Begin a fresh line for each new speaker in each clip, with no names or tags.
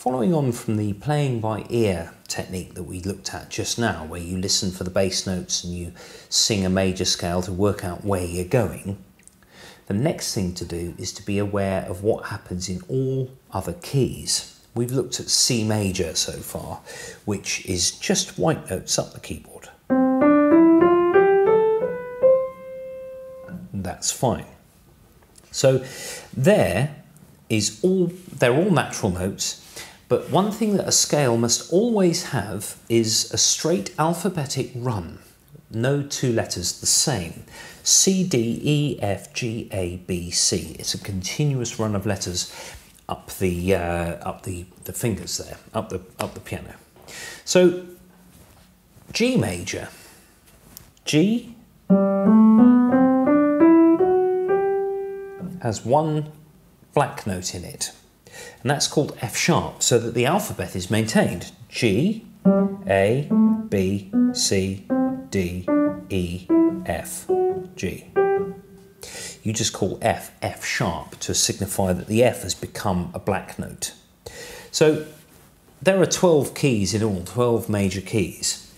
Following on from the playing by ear technique that we looked at just now, where you listen for the bass notes and you sing a major scale to work out where you're going, the next thing to do is to be aware of what happens in all other keys. We've looked at C major so far, which is just white notes up the keyboard. That's fine. So they're all natural notes. But one thing that a scale must always have is a straight alphabetic run. No two letters the same. C, D, E, F, G, A, B, C. It's a continuous run of letters up the fingers there, up the piano. So G major. G has one black note in it. And that's called F sharp, so that the alphabet is maintained. G, A, B, C, D, E, F, G. You just call F sharp to signify that the F has become a black note. So there are 12 keys in all, 12 major keys.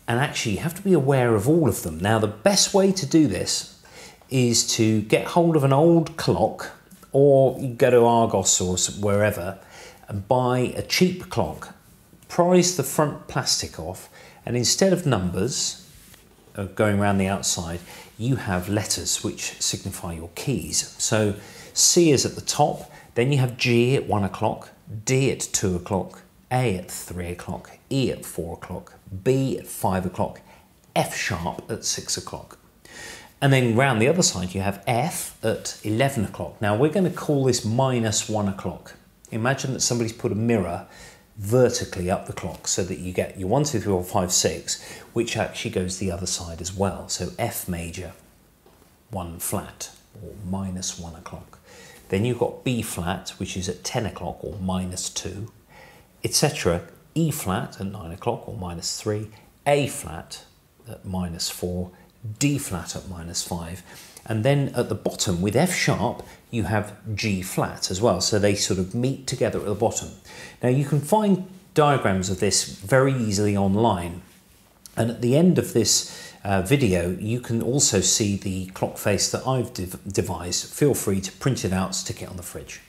And actually you have to be aware of all of them. Now the best way to do this is to get hold of an old clock, or you go to Argos or wherever and buy a cheap clock, prise the front plastic off, and instead of numbers going around the outside, you have letters which signify your keys. So C is at the top, then you have G at 1 o'clock, D at 2 o'clock, A at 3 o'clock, E at 4 o'clock, B at 5 o'clock, F sharp at 6 o'clock. And then round the other side you have F at 11 o'clock. Now we're going to call this minus 1 o'clock. Imagine that somebody's put a mirror vertically up the clock so that you get your 1, 2, 3, 4, 5, 6, which actually goes the other side as well. So F major, 1 flat, or minus 1 o'clock. Then you've got B flat, which is at 10 o'clock, or minus 2, etc. E flat at 9 o'clock, or minus 3, A flat at minus 4, D flat at minus 5, and then at the bottom with F sharp you have G flat as well, so they sort of meet together at the bottom. Now you can find diagrams of this very easily online, and at the end of this video you can also see the clock face that I've devised. Feel free to print it out, stick it on the fridge.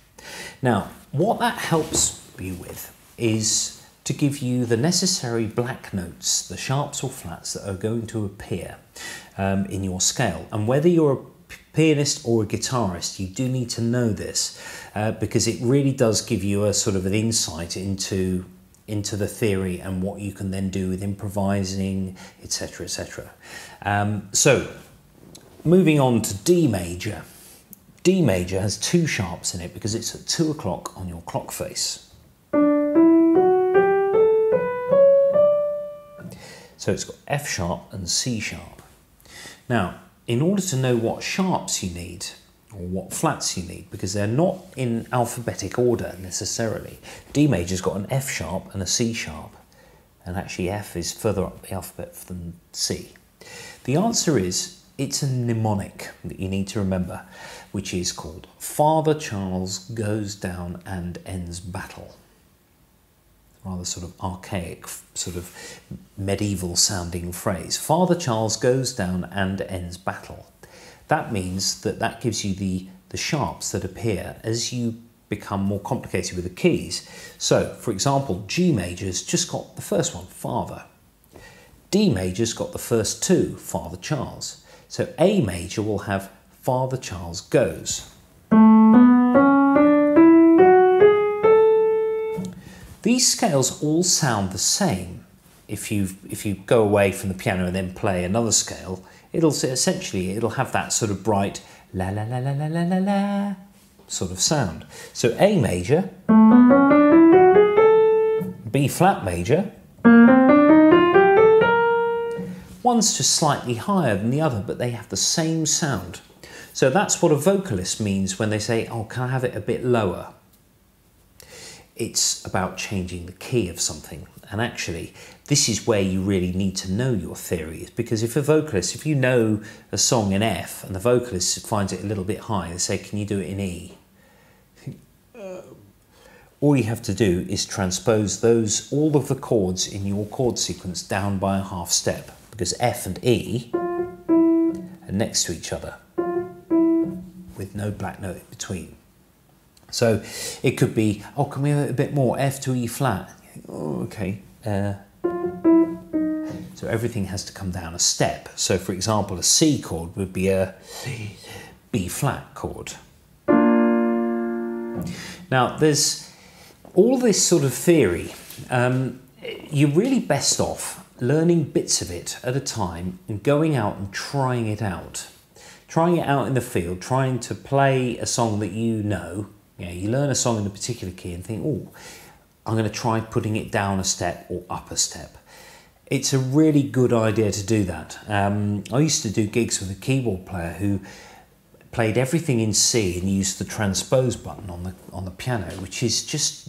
Now what that helps you with is to give you the necessary black notes, the sharps or flats that are going to appear in your scale. And whether you're a pianist or a guitarist, you do need to know this because it really does give you a sort of an insight into the theory and what you can then do with improvising, etc., etc. So moving on to D major. D major has 2 sharps in it because it's at 2 o'clock on your clock face. So it's got F sharp and C sharp. Now, in order to know what sharps you need, or what flats you need, because they're not in alphabetic order necessarily. D major's got an F sharp and a C sharp, and actually F is further up the alphabet than C. The answer is, it's a mnemonic that you need to remember, which is called Father Charles goes down and ends battle. Rather sort of archaic, sort of medieval sounding phrase. Father Charles goes down and ends battle. That means that gives you the sharps that appear as you become more complicated with the keys. So, for example, G major's just got the first one, Father. D major's got the first 2, Father Charles. So A major will have Father Charles goes. These scales all sound the same. If you go away from the piano and then play another scale, it'll have that sort of bright la la la la la la la la sort of sound. So A major, B flat major, one's just slightly higher than the other, but they have the same sound. So that's what a vocalist means when they say, oh, can I have it a bit lower? It's about changing the key of something. And actually, this is where you really need to know your theories, because if you know a song in F and the vocalist finds it a little bit high, they say, can you do it in E? all you have to do is transpose all of the chords in your chord sequence down by a half step, because F and E are next to each other with no black note in between. So it could be, oh, can we have it a bit more? F to E flat. Oh, okay. So everything has to come down a step. So for example, a C chord would be a B flat chord. Now there's all this sort of theory. You're really best off learning bits of it at a time and going out and trying it out. Trying it out in the field, trying to play a song that you know. You learn a song in a particular key and think, oh, I'm going to try putting it down a step or up a step. It's a really good idea to do that. I used to do gigs with a keyboard player who played everything in C and used the transpose button on the piano, which is just,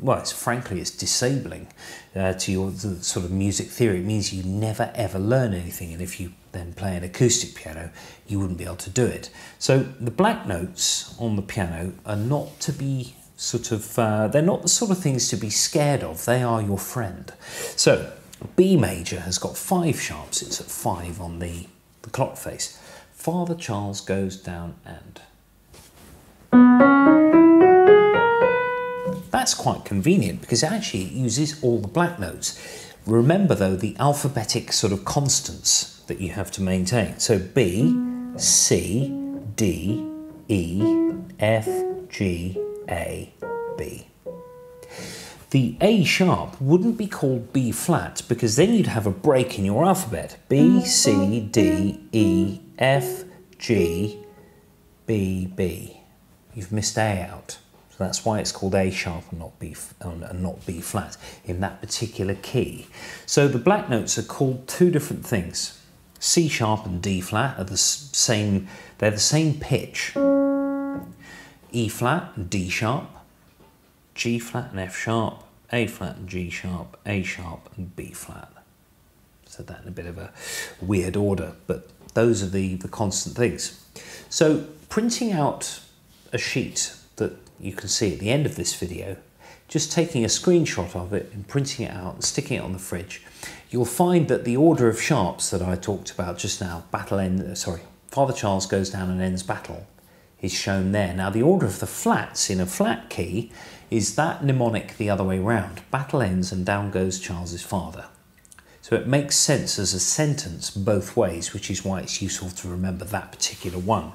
well, frankly, it's disabling to your sort of music theory. It means you never ever learn anything, and if you then play an acoustic piano, you wouldn't be able to do it. So the black notes on the piano are not to be sort of, they're not the sort of things to be scared of. They are your friend. So B major has got 5 sharps. It's at 5 on the clock face. Father Charles goes down and. That's quite convenient because actually it uses all the black notes. Remember though the alphabetic sort of constants that you have to maintain. So B, C, D, E, F, G, A, B. The A sharp wouldn't be called B flat because then you'd have a break in your alphabet. B, C, D, E, F, G, B, B. You've missed A out. So that's why it's called A sharp and not B flat in that particular key. So the black notes are called 2 different things. C sharp and D flat are the same, they're the same pitch. E flat and D sharp. G flat and F sharp, A flat and G sharp, A sharp and B flat. So that in a bit of a weird order, but those are the constant things. So printing out a sheet that you can see at the end of this video, just taking a screenshot of it and printing it out and sticking it on the fridge, you'll find that the order of sharps that I talked about just now, Father Charles goes down and ends battle, is shown there. Now the order of the flats in a flat key is that mnemonic the other way round. Battle ends and down goes Charles's father. So it makes sense as a sentence both ways, which is why it's useful to remember that particular one.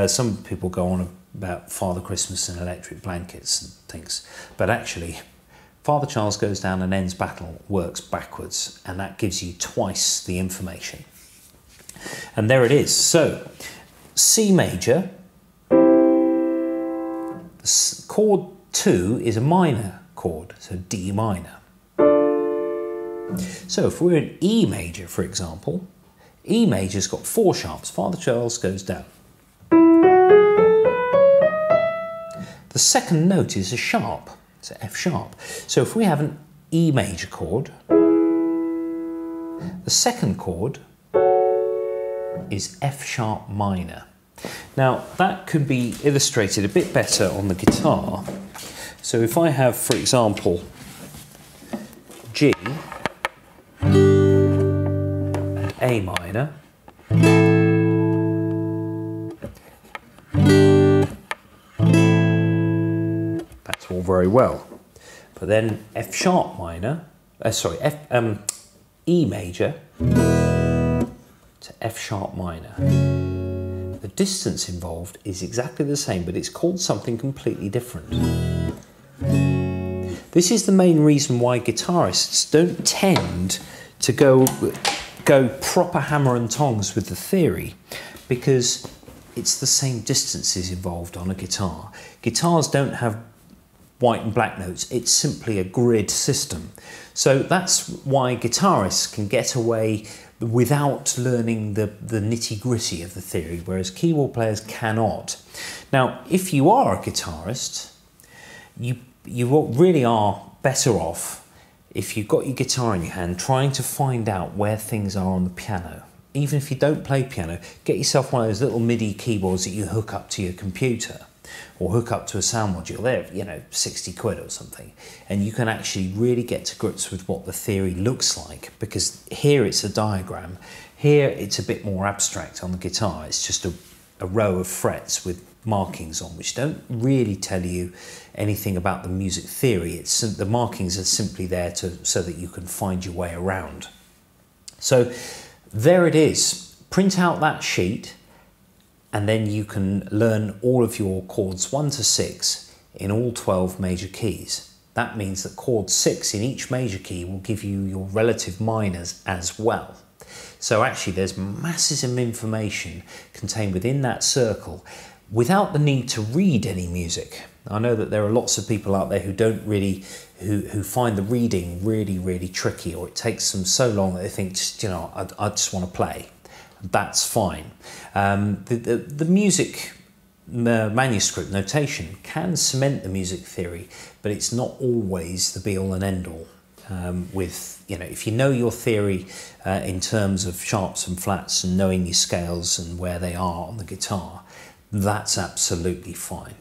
Some people go on about Father Christmas and electric blankets and things, but actually Father Charles goes down and ends battle works backwards, and that gives you twice the information. And there it is. So C major, chord 2 is a minor chord, so D minor. So if we're in E major, for example, E major's got 4 sharps. Father Charles goes down. The second note is a sharp, it's an F sharp. So if we have an E major chord, the second chord is F sharp minor. Now that could be illustrated a bit better on the guitar. So if I have, for example, G and A minor, that's all very well. But then F sharp minor, E major to F sharp minor. The distance involved is exactly the same, but it's called something completely different. This is the main reason why guitarists don't tend to go proper hammer and tongs with the theory, because it's the same distances involved on a guitar. Guitars don't have white and black notes, it's simply a grid system. So that's why guitarists can get away without learning the nitty-gritty of the theory, whereas keyboard players cannot. Now, if you are a guitarist, you really are better off if you've got your guitar in your hand trying to find out where things are on the piano. Even if you don't play piano, get yourself one of those little MIDI keyboards that you hook up to your computer. or hook up to a sound module. They're, you know, 60 quid or something. And you can actually really get to grips with what the theory looks like, because here it's a diagram. Here it's a bit more abstract on the guitar. It's just a row of frets with markings on, which don't really tell you anything about the music theory. The markings are simply there so that you can find your way around. So there it is. Print out that sheet, and then you can learn all of your chords 1 to 6 in all 12 major keys. That means that chord 6 in each major key will give you your relative minors as well. So actually there's masses of information contained within that circle without the need to read any music. I know that there are lots of people out there who don't really, who find the reading really, really tricky, or it takes them so long that they think, just, you know, I just want to play. That's fine. The music manuscript notation can cement the music theory, but it's not always the be-all and end-all. With, you know, if you know your theory in terms of sharps and flats and knowing your scales and where they are on the guitar, that's absolutely fine.